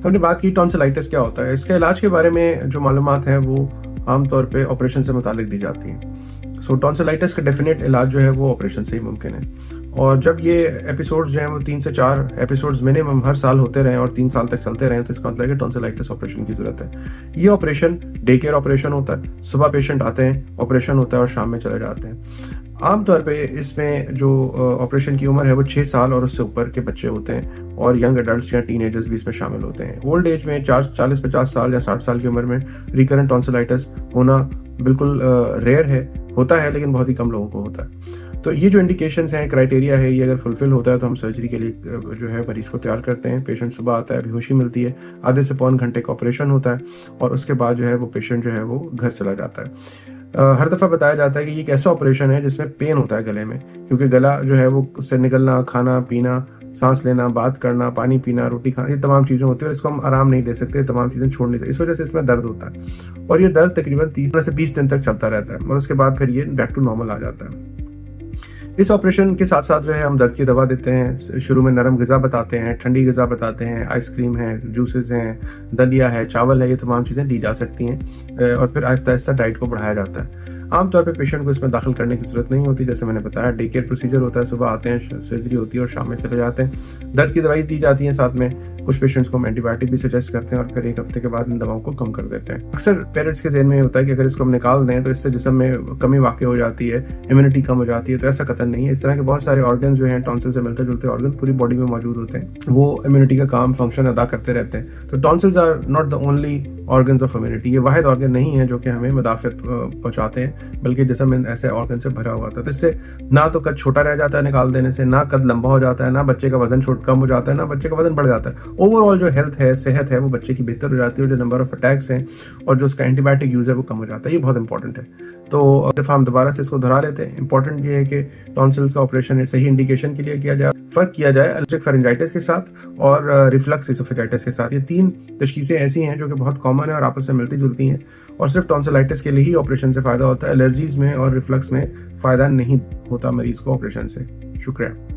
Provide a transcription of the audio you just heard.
ہم نے بات کی ٹونسلائٹس کیا ہوتا ہے. اس کے علاج کے بارے میں جو معلومات ہیں وہ عام طور پہ آپریشن سے متعلق دی جاتی ہیں. سو ٹونسلائٹس کا ڈیفینیٹ علاج جو ہے وہ آپریشن سے ہی ممکن ہے. اور جب یہ ایپیسوڈز جو ہیں وہ 3 سے 4 ایپیسوڈز منیمم ہر سال ہوتے رہیں اور 3 سال تک چلتے رہیں تو اس کا مطلب ہے کہ ٹونسلائٹس آپریشن کی ضرورت ہے. یہ آپریشن ڈے کیئر آپریشن ہوتا ہے. صبح پیشنٹ آتے ہیں, آپریشن ہوتا ہے اور شام میں چلے جاتے ہیں. عام طور پہ اس میں جو آپریشن کی عمر ہے وہ 6 سال اور اس سے اوپر کے بچے ہوتے ہیں اور ینگ ایڈلٹس یا ٹین ایجرز بھی اس میں شامل ہوتے ہیں. اولڈ ایج میں 40-50 سال یا 60 سال کی عمر میں ریکرنٹ ٹونسلائٹس ہونا بالکل ریئر ہے, ہوتا ہے لیکن بہت ہی کم لوگوں کو ہوتا ہے. تو یہ جو انڈیکیشنز ہیں, کرائٹیریا ہے, یہ اگر فلفل ہوتا ہے تو ہم سرجری کے لیے جو ہے مریض کو تیار کرتے ہیں. پیشنٹ صبح آتا ہے, بے ہوشی ملتی ہے, آدھے سے پون گھنٹے کا آپریشن ہوتا ہے اور اس کے بعد جو ہے وہ پیشنٹ جو ہے وہ گھر چلا جاتا ہے. ہر دفعہ بتایا جاتا ہے کہ یہ ایک ایسا آپریشن ہے جس میں پین ہوتا ہے گلے میں, کیونکہ گلا جو ہے وہ اس سے نکلنا, کھانا پینا, سانس لینا, بات کرنا, پانی پینا, روٹی کھانا, یہ تمام چیزیں ہوتی ہیں اور اس کو ہم آرام نہیں دے سکتے, تمام چیزیں چھوڑ نہیں سکتے. اس وجہ سے اس میں درد ہوتا ہے اور یہ درد تقریباً 30 سے 20 دن تک چلتا رہتا ہے اور اس کے بعد پھر یہ بیک ٹو نارمل آ جاتا ہے. اس آپریشن کے ساتھ ساتھ جو ہے ہم درد کی دوا دیتے ہیں. شروع میں نرم غذا بتاتے ہیں, ٹھنڈی غذا بتاتے ہیں, آئس کریم ہے, جوسز ہیں, دلیا ہے, چاول ہے, یہ تمام چیزیں دی جا سکتی ہیں اور پھر آہستہ آہستہ ڈائٹ کو بڑھایا جاتا ہے. عام طور پہ پیشنٹ کو اس میں داخل کرنے کی ضرورت نہیں ہوتی, جیسے میں نے بتایا ڈے کیئر پروسیجر ہوتا ہے. صبح آتے ہیں, سرجری ہوتی ہے اور شام میں چلے جاتے ہیں. درد کی دوائی دی جاتی ہیں ساتھ میں. کچھ پیشنٹس کو ہم اینٹی بایوٹک بھی سجیسٹ کرتے ہیں اور پھر 1 ہفتے کے بعد ان دواؤں کو کم کر دیتے ہیں. اکثر پیرنٹس کے ذہن میں ہوتا ہے کہ اگر اس کو ہم نکال دیں تو اس سے جسم میں کمی واقع ہو جاتی ہے, امیونٹی کم ہو جاتی ہے. تو ایسا قطعاً نہیں ہے. اس طرح کے بہت سارے آرگن جو ہیں ٹونسل سے ملتے جلتے آرگن پوری باڈی میں موجود ہوتے ہیں, وہ امیونٹی کا کام فنکشن ادا کرتے رہتے ہیں. تو tonsils are not the only organs of immunity. یہ واحد آرگن نہیں ہے جو کہ ہمیں مدافعت پہنچاتے ہیں, بلکہ جسم ایسے آرگن سے بھرا ہوا تھا. تو اس سے نہ تو قد چھوٹا رہ جاتا ہے نکال دینے سے, نہ قد لمبا ہو جاتا ہے, نہ بچے کا وزن کم ہو جاتا ہے, نہ بچے کا وزن بڑھ جاتا ہے. اوور آل جو ہیلتھ ہے, صحت ہے, وہ بچے کی بہتر ہو جاتی ہے. اور جو نمبر آف اٹیکس ہیں اور جو اس کا اینٹی بایوٹک یوز ہے وہ کم ہو جاتا ہے. یہ بہت امپورٹنٹ ہے. تو دفعہ ہم دوبارہ سے اس کو دہرا لیتے ہیں. امپورٹنٹ یہ ہے کہ ٹونسلز کا آپریشن صحیح انڈیکیشن کے لیے کیا جائے. فرق کیا جائے الرجک فارنجائٹس کے ساتھ اور ریفلکس اسوفیجائٹس کے ساتھ. یہ 3 تشخیصیں ایسی ہیں جو کہ بہت کامن ہیں اور آپس سے ملتی جلتی ہیں, اور صرف ٹونسلائٹس کے لیے ہی آپریشن سے فائدہ ہوتا ہے. الرجیز میں اور ریفلکس میں فائدہ نہیں ہوتا مریض کو آپریشن سے. شکریہ.